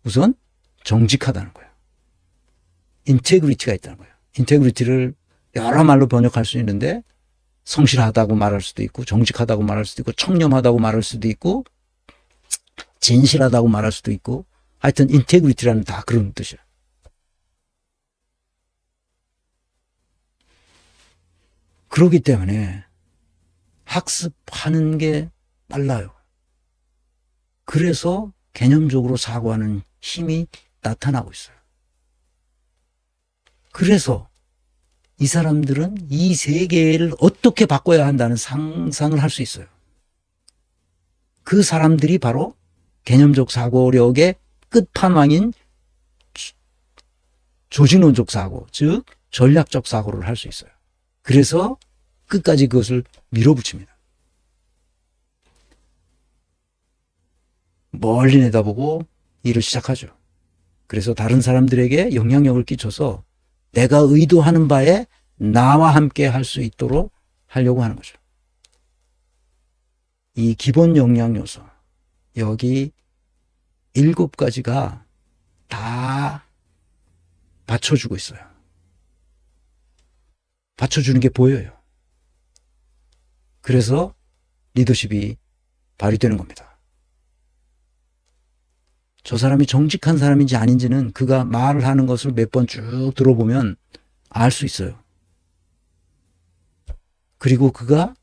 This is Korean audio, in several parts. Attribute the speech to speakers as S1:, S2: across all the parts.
S1: 우선 정직하다는 거예요. 인테그리티가 있다는 거예요. 인테그리티를 여러 말로 번역할 수 있는데 성실하다고 말할 수도 있고 정직하다고 말할 수도 있고 청렴하다고 말할 수도 있고 진실하다고 말할 수도 있고 하여튼 인테그리티라는 다 그런 뜻이에요. 그렇기 때문에 학습하는 게 빨라요. 그래서 개념적으로 사고하는 힘이 나타나고 있어요. 그래서 이 사람들은 이 세계를 어떻게 바꿔야 한다는 상상을 할 수 있어요. 그 사람들이 바로 개념적 사고력의 끝판왕인 조직론적 사고, 즉 전략적 사고를 할 수 있어요. 그래서 끝까지 그것을 밀어붙입니다. 멀리 내다보고 일을 시작하죠. 그래서 다른 사람들에게 영향력을 끼쳐서 내가 의도하는 바에 나와 함께 할 수 있도록 하려고 하는 거죠. 이 기본 역량 요소, 여기 7가지가 다 받쳐주고 있어요. 받쳐주는 게 보여요. 그래서 리더십이 발휘되는 겁니다. 저 사람이 정직한 사람인지 아닌지는 그가 말을 하는 것을 몇 번 쭉 들어보면 알 수 있어요. 그리고 그가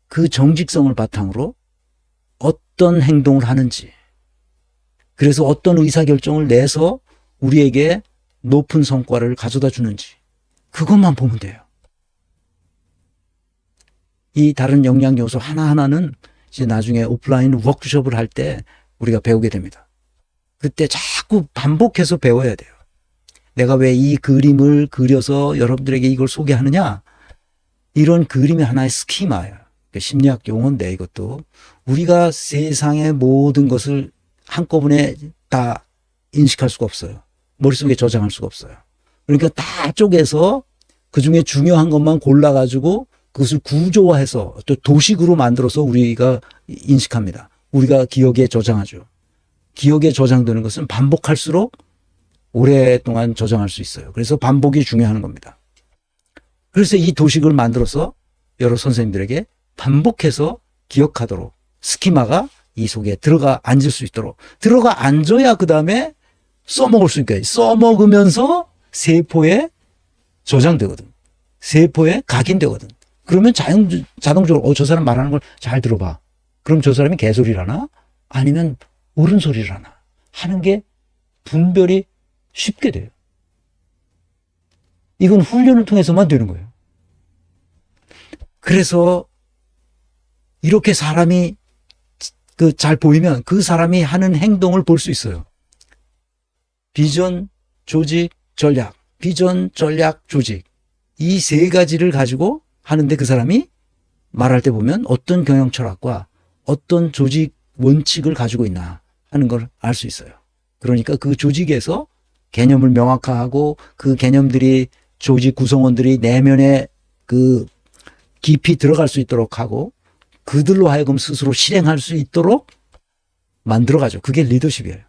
S1: 그 정직성을 바탕으로 어떤 행동을 하는지, 그래서 어떤 의사결정을 내서 우리에게 높은 성과를 가져다 주는지, 그것만 보면 돼요. 이 다른 역량 요소 하나하나는 이제 나중에 오프라인 워크숍을 할 때 우리가 배우게 됩니다. 그때 자꾸 반복해서 배워야 돼요. 내가 왜 이 그림을 그려서 여러분들에게 이걸 소개하느냐? 이런 그림이 하나의 스키마예요. 심리학 용어인데 이것도 우리가 세상의 모든 것을 한꺼번에 다 인식할 수가 없어요. 머릿속에 저장할 수가 없어요. 그러니까 다 쪼개서 그중에 중요한 것만 골라가지고 그것을 구조화해서 또 도식으로 만들어서 우리가 인식합니다. 우리가 기억에 저장하죠. 기억에 저장되는 것은 반복할수록 오랫동안 저장할 수 있어요. 그래서 반복이 중요한 겁니다. 그래서 이 도식을 만들어서 여러 선생님들에게 반복해서 기억하도록 스키마가 이 속에 들어가 앉을 수 있도록, 들어가 앉아야 그 다음에 써먹을 수 있게, 써먹으면서 세포에 저장되거든. 세포에 각인되거든. 그러면 자동적으로 저 사람 말하는 걸 잘 들어봐. 그럼 저 사람이 개소리를 하나? 아니면 옳은 소리를 하나? 하는 게 분별이 쉽게 돼요. 이건 훈련을 통해서만 되는 거예요. 그래서 이렇게 사람이 잘 보이면 그 사람이 하는 행동을 볼 수 있어요. 비전, 조직, 전략. 비전, 전략, 조직. 이 3가지를 가지고 하는데 그 사람이 말할 때 보면 어떤 경영 철학과 어떤 조직 원칙을 가지고 있나 하는 걸 알 수 있어요. 그러니까 그 조직에서 개념을 명확화하고 그 개념들이 조직 구성원들이 내면에 그 깊이 들어갈 수 있도록 하고 그들로 하여금 스스로 실행할 수 있도록 만들어가죠. 그게 리더십이에요.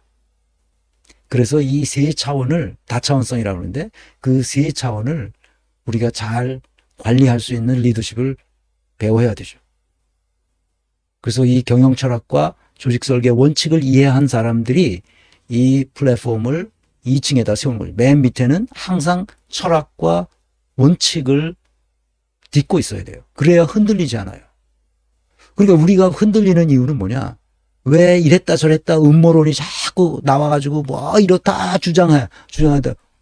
S1: 그래서 이 3차원을 다차원성이라고 하는데 그 3차원을 우리가 잘 관리할 수 있는 리더십을 배워야 되죠. 그래서 이 경영 철학과 조직 설계 원칙을 이해한 사람들이 이 플랫폼을 2층에다 세우는 거예요. 맨 밑에는 항상 철학과 원칙을 딛고 있어야 돼요. 그래야 흔들리지 않아요. 그러니까 우리가 흔들리는 이유는 뭐냐? 왜 이랬다 저랬다 음모론이 자꾸 나와가지고 뭐 이렇다 주장하다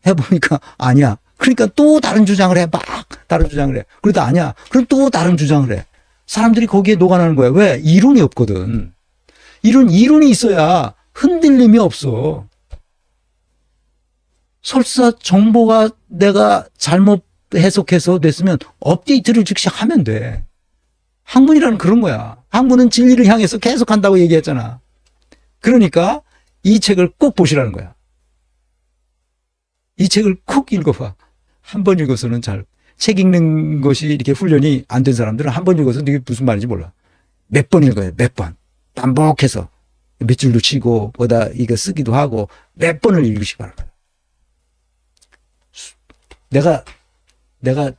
S1: 해보니까 아니야. 그러니까 또 다른 주장을 해. 막 다른 주장을 해. 그러다 아니야. 그럼 또 다른 주장을 해. 사람들이 거기에 녹아나는 거야. 왜? 이론이 없거든. 이론이 있어야 흔들림이 없어. 설사 정보가 내가 잘못 해석해서 됐으면 업데이트를 즉시 하면 돼. 학문이라는 그런 거야. 학문은 진리를 향해서 계속 한다고 얘기했잖아. 그러니까 이 책을 꼭 보시라는 거야. 이 책을 꼭 읽어봐. 한 번 읽어서는 책 읽는 것이 이렇게 훈련이 안 된 사람들은 한 번 읽어서 이게 무슨 말인지 몰라. 몇 번 읽어요. 몇 번. 반복해서. 몇 줄도 치고 거기다 이거 쓰기도 하고 몇 번을 읽으시기 바랍니다. 내가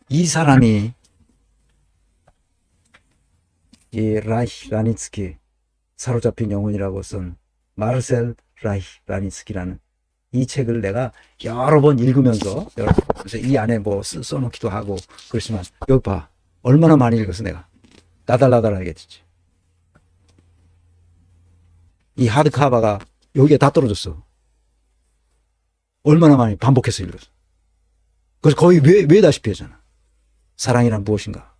S1: 이 사람이 이 라이히 라니츠키 사로잡힌 영혼이라고 쓴 마르셀 라이히 라니츠키라는 이 책을 내가 여러 번 읽으면서 그래서 이 안에 뭐 써놓기도 하고 그렇지만 여기 봐 얼마나 많이 읽었어 내가 나달나달하겠지. 이 하드카바가 여기에 다 떨어졌어. 얼마나 많이 반복해서 읽었어. 그래서 거의 외다시피 하잖아. 사랑이란 무엇인가.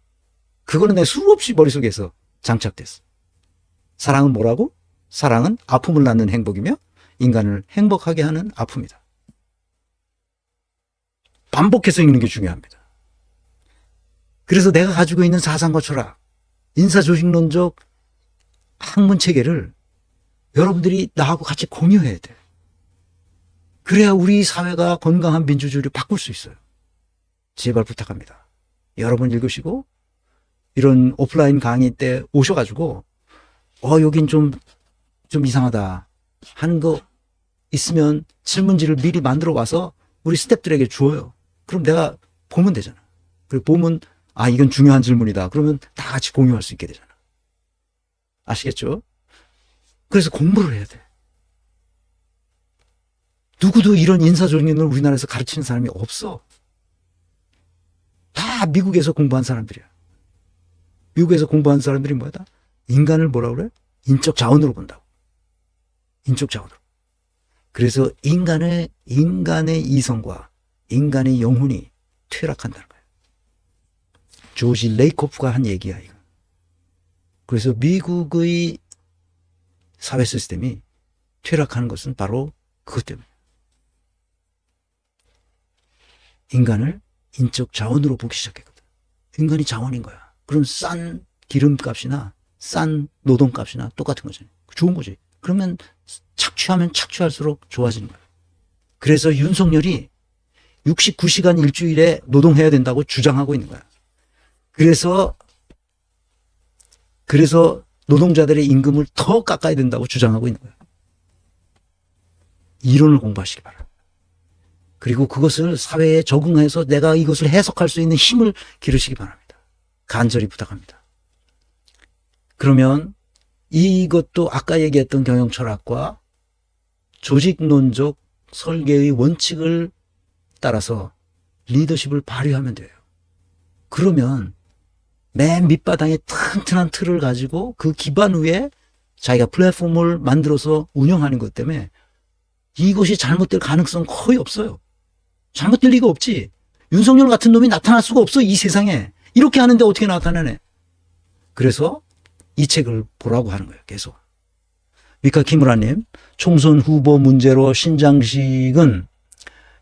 S1: 그거는 내 수없이 머릿속에서 장착됐어. 사랑은 뭐라고? 사랑은 아픔을 낳는 행복이며 인간을 행복하게 하는 아픔이다. 반복해서 읽는 게 중요합니다. 그래서 내가 가지고 있는 사상과 철학, 인사조직론적 학문 체계를 여러분들이 나하고 같이 공유해야 돼. 그래야 우리 사회가 건강한 민주주의를 바꿀 수 있어요. 제발 부탁합니다. 여러분 읽으시고 이런 오프라인 강의 때 오셔가지고 여긴 좀 이상하다 하는 거 있으면 질문지를 미리 만들어 와서 우리 스태프들에게 주어요. 그럼 내가 보면 되잖아. 그리고 보면 이건 중요한 질문이다. 그러면 다 같이 공유할 수 있게 되잖아. 아시겠죠? 그래서 공부를 해야 돼. 누구도 이런 인사조직론을 우리나라에서 가르치는 사람이 없어. 다 미국에서 공부한 사람들이야. 미국에서 공부한 사람들이 뭐다? 인간을 뭐라고 그래? 인적 자원으로 본다고. 인적 자원으로. 그래서 인간의 이성과 인간의 영혼이 퇴락한다는 거야. 조지 레이코프가 한 얘기야, 이거. 그래서 미국의 사회 시스템이 퇴락하는 것은 바로 그것 때문에. 인간을 인적 자원으로 보기 시작했거든. 인간이 자원인 거야. 그럼 싼 기름값이나 싼 노동값이나 똑같은 거잖아요. 좋은 거지. 그러면 착취하면 착취할수록 좋아지는 거야. 그래서 윤석열이 69시간 일주일에 노동해야 된다고 주장하고 있는 거야. 그래서 노동자들의 임금을 더 깎아야 된다고 주장하고 있는 거야. 이론을 공부하시기 바랍니다. 그리고 그것을 사회에 적응해서 내가 이것을 해석할 수 있는 힘을 기르시기 바랍니다. 간절히 부탁합니다. 그러면 이것도 아까 얘기했던 경영철학과 조직론적 설계의 원칙을 따라서 리더십을 발휘하면 돼요. 그러면 맨 밑바닥에 튼튼한 틀을 가지고 그 기반 위에 자기가 플랫폼을 만들어서 운영하는 것 때문에 이것이 잘못될 가능성 거의 없어요. 잘못될 리가 없지. 윤석열 같은 놈이 나타날 수가 없어, 이 세상에. 이렇게 하는데 어떻게 나타나네. 그래서 이 책을 보라고 하는 거예요, 계속. 미카 키무라님, 총선 후보 문제로 신장식은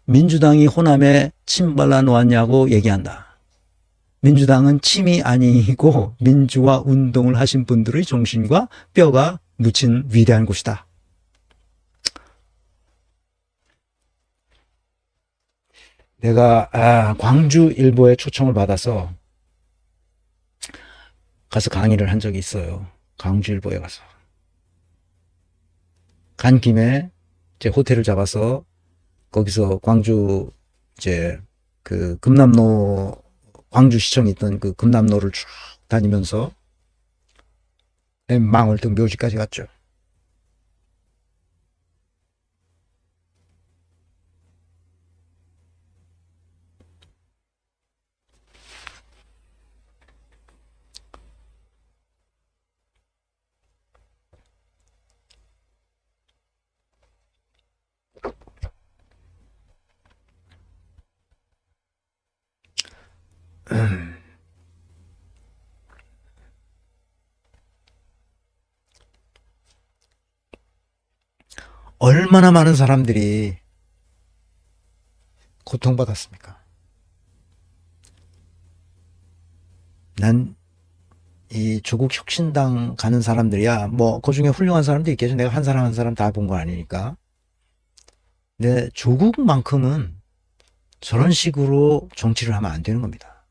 S1: 민주당이 호남에 침 발라놓았냐고 얘기한다. 민주당은 침이 아니고 민주화 운동을 하신 분들의 정신과 뼈가 묻힌 위대한 곳이다. 내가 광주일보에 초청을 받아서 가서 강의를 한 적이 있어요. 광주일보에 가서. 간 김에 이제 호텔을 잡아서 거기서 광주 이제 그 금남로 광주시청에 있던 그 금남로를 쭉 다니면서 망월동 묘지까지 갔죠. 얼마나 많은 사람들이 고통받았습니까? 난 이 조국 혁신당 가는 사람들이야, 뭐, 그 중에 훌륭한 사람도 있겠죠. 내가 한 사람 한 사람 다 본 건 아니니까. 근데 조국만큼은 저런 식으로 정치를 하면 안 되는 겁니다.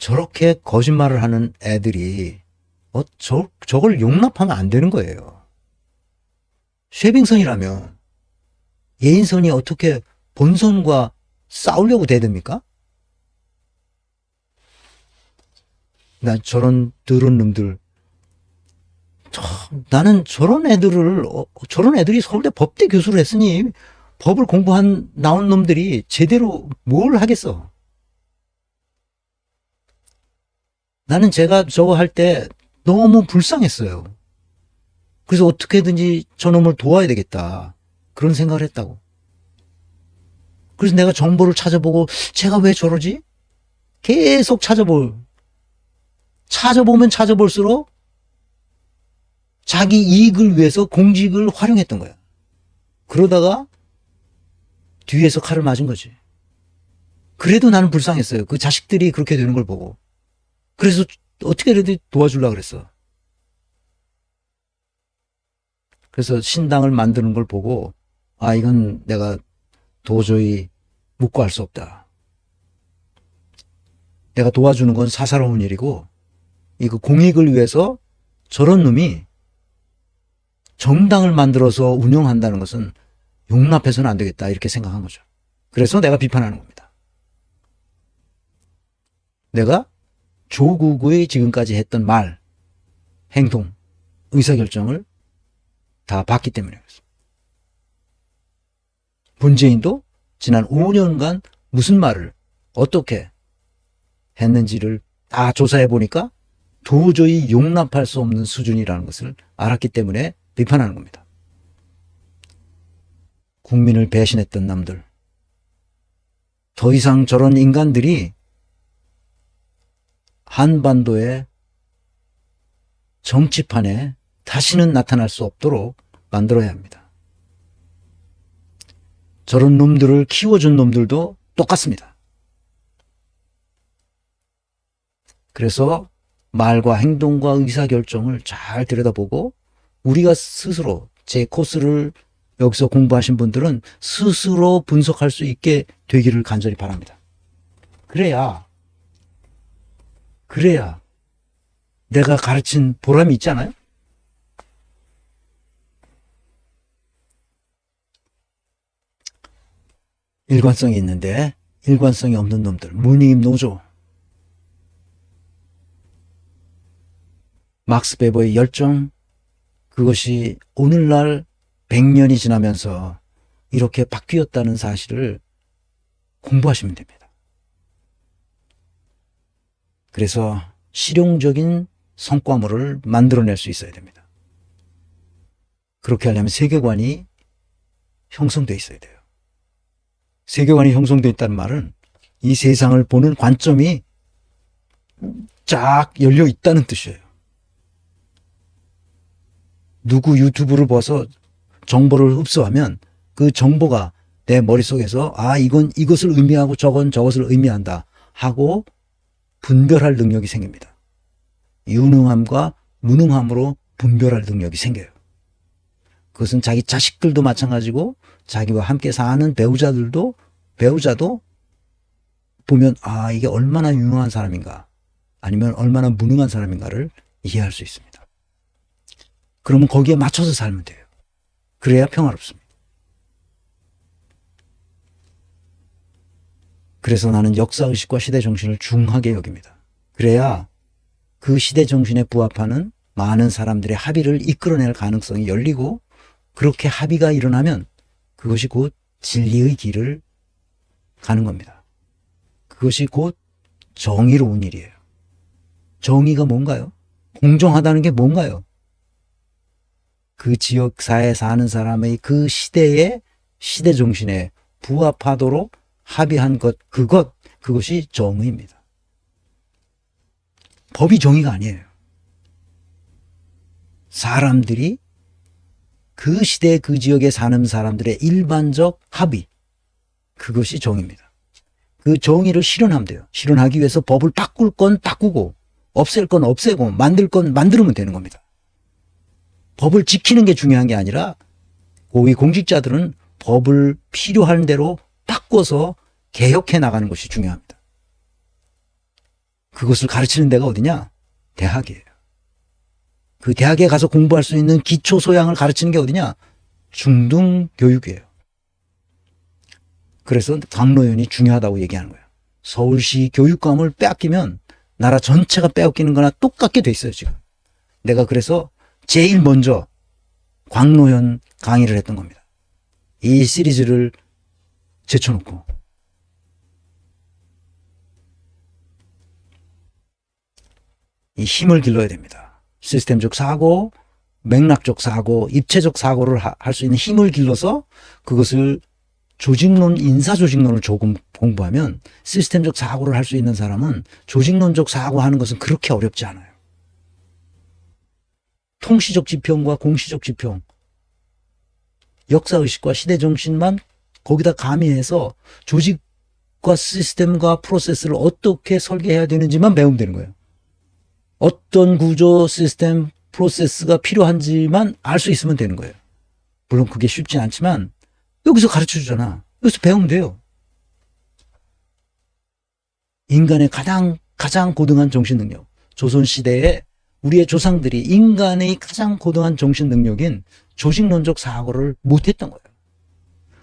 S1: 저렇게 거짓말을 하는 애들이 저걸 용납하면 안 되는 거예요. 쉐빙선이라면 예인선이 어떻게 본선과 싸우려고 대듭니까? 난 저런 더러운 놈들, 나는 저런 애들이 서울대 법대 교수를 했으니 법을 나온 놈들이 제대로 뭘 하겠어. 나는 제가 저거 할 때 너무 불쌍했어요. 그래서 어떻게든지 저놈을 도와야 되겠다. 그런 생각을 했다고. 그래서 내가 정보를 찾아보고 제가 왜 저러지? 계속 찾아보면 찾아볼수록 자기 이익을 위해서 공직을 활용했던 거야. 그러다가 뒤에서 칼을 맞은 거지. 그래도 나는 불쌍했어요. 그 자식들이 그렇게 되는 걸 보고. 그래서 어떻게든 도와주려고 그랬어. 그래서 신당을 만드는 걸 보고 이건 내가 도저히 묵고할 수 없다. 내가 도와주는 건 사사로운 일이고 이거 공익을 위해서 저런 놈이 정당을 만들어서 운영한다는 것은 용납해서는 안 되겠다 이렇게 생각한 거죠. 그래서 내가 비판하는 겁니다. 내가 조국의 지금까지 했던 말, 행동, 의사결정을 다 봤기 때문에 그렇습니다. 문재인도 지난 5년간 무슨 말을 어떻게 했는지를 다 조사해 보니까 도저히 용납할 수 없는 수준이라는 것을 알았기 때문에 비판하는 겁니다. 국민을 배신했던 남들, 더 이상 저런 인간들이 한반도의 정치판에 다시는 나타날 수 없도록 만들어야 합니다. 저런 놈들을 키워준 놈들도 똑같습니다. 그래서 말과 행동과 의사결정을 잘 들여다보고 우리가 스스로 제 코스를 여기서 공부하신 분들은 스스로 분석할 수 있게 되기를 간절히 바랍니다. 그래야 내가 가르친 보람이 있잖아요. 일관성이 있는데 일관성이 없는 놈들, 문희임 노조, 막스 베버의 열정, 그것이 오늘날 100년이 지나면서 이렇게 바뀌었다는 사실을 공부하시면 됩니다. 그래서 실용적인 성과물을 만들어낼 수 있어야 됩니다. 그렇게 하려면 세계관이 형성되어 있어야 돼요. 세계관이 형성되어 있다는 말은 이 세상을 보는 관점이 쫙 열려 있다는 뜻이에요. 누구 유튜브를 봐서 정보를 흡수하면 그 정보가 내 머릿속에서 이것을 의미하고 저것을 의미한다 하고 분별할 능력이 생깁니다. 유능함과 무능함으로 분별할 능력이 생겨요. 그것은 자기 자식들도 마찬가지고 자기와 함께 사는 배우자도 보면 이게 얼마나 유능한 사람인가 아니면 얼마나 무능한 사람인가를 이해할 수 있습니다. 그러면 거기에 맞춰서 살면 돼요. 그래야 평화롭습니다. 그래서 나는 역사의식과 시대정신을 중하게 여깁니다. 그래야 그 시대정신에 부합하는 많은 사람들의 합의를 이끌어낼 가능성이 열리고 그렇게 합의가 일어나면 그것이 곧 진리의 길을 가는 겁니다. 그것이 곧 정의로운 일이에요. 정의가 뭔가요? 공정하다는 게 뭔가요? 그 지역사에 사는 사람의 그 시대의 시대 정신에 부합하도록 합의한 그것이 정의입니다. 법이 정의가 아니에요. 사람들이 그 시대 그 지역에 사는 사람들의 일반적 합의, 그것이 정의입니다. 그 정의를 실현하면 돼요. 실현하기 위해서 법을 바꿀 건 바꾸고 없앨 건 없애고 만들 건 만들면 되는 겁니다. 법을 지키는 게 중요한 게 아니라 고위 공직자들은 법을 필요한 대로 바꿔서 개혁해 나가는 것이 중요합니다. 그것을 가르치는 데가 어디냐? 대학이에요. 그 대학에 가서 공부할 수 있는 기초 소양을 가르치는 게 어디냐? 중등교육이에요. 그래서 강로연이 중요하다고 얘기하는 거예요. 서울시 교육감을 빼앗기면 나라 전체가 빼앗기는 거나 똑같게 돼 있어요, 지금. 내가 그래서 제일 먼저 광로연 강의를 했던 겁니다. 이 시리즈를 제쳐놓고. 이 힘을 길러야 됩니다. 시스템적 사고, 맥락적 사고, 입체적 사고를 할 수 있는 힘을 길러서 그것을 조직론, 인사조직론을 조금 공부하면 시스템적 사고를 할 수 있는 사람은 조직론적 사고하는 것은 그렇게 어렵지 않아요. 통시적 지평과 공시적 지평, 역사의식과 시대정신만 거기다 가미해서 조직과 시스템과 프로세스를 어떻게 설계해야 되는지만 배우면 되는 거예요. 어떤 구조, 시스템, 프로세스가 필요한지만 알 수 있으면 되는 거예요. 물론 그게 쉽지 않지만 여기서 가르쳐 주잖아. 여기서 배우면 돼요. 인간의 가장 고등한 정신 능력. 조선시대에 우리의 조상들이 인간의 가장 고등한 정신 능력인 조직론적 사고를 못했던 거예요.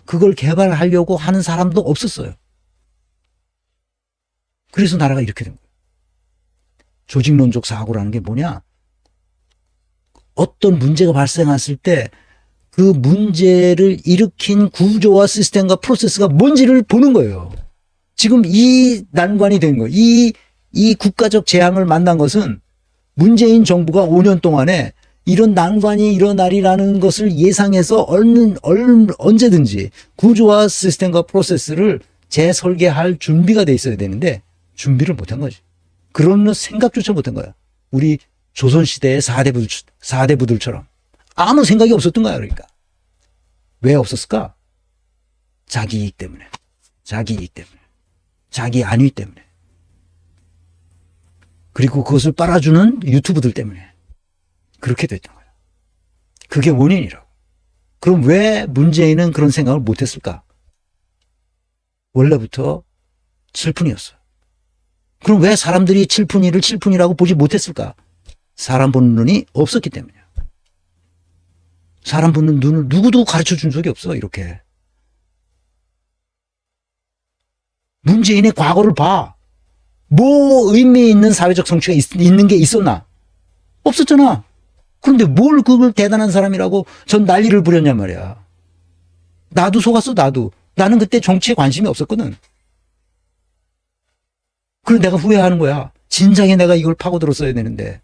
S1: 그걸 개발하려고 하는 사람도 없었어요. 그래서 나라가 이렇게 된 거예요. 조직론적 사고라는 게 뭐냐? 어떤 문제가 발생했을 때 그 문제를 일으킨 구조와 시스템과 프로세스가 뭔지를 보는 거예요. 지금 이 난관이 된 거예요. 이 국가적 재앙을 만난 것은 문재인 정부가 5년 동안에 이런 난관이 일어나리라는 것을 예상해서 언제든지 구조와 시스템과 프로세스를 재설계할 준비가 돼 있어야 되는데 준비를 못한 거지. 그런 생각조차 못한 거야. 우리 조선시대의 4대 부들처럼 아무 생각이 없었던 거야. 그러니까 왜 없었을까? 자기 이익 때문에, 자기 안위 때문에, 그리고 그것을 빨아주는 유튜브들 때문에 그렇게 됐던 거야. 그게 원인이라고. 그럼 왜 문재인은 그런 생각을 못했을까? 원래부터 칠푼이었어. 그럼 왜 사람들이 칠푼이를 칠푼이라고 보지 못했을까? 사람 보는 눈이 없었기 때문이야. 사람 보는 눈을 누구도 가르쳐 준 적이 없어, 이렇게. 문재인의 과거를 봐. 뭐 의미 있는 사회적 성취가 있는 게 있었나? 없었잖아. 그런데 뭘 그걸 대단한 사람이라고 전 난리를 부렸냔 말이야. 나도 속았어, 나도. 나는 그때 정치에 관심이 없었거든. 그래서 내가 후회하는 거야. 진작에 내가 이걸 파고들었어야 되는데.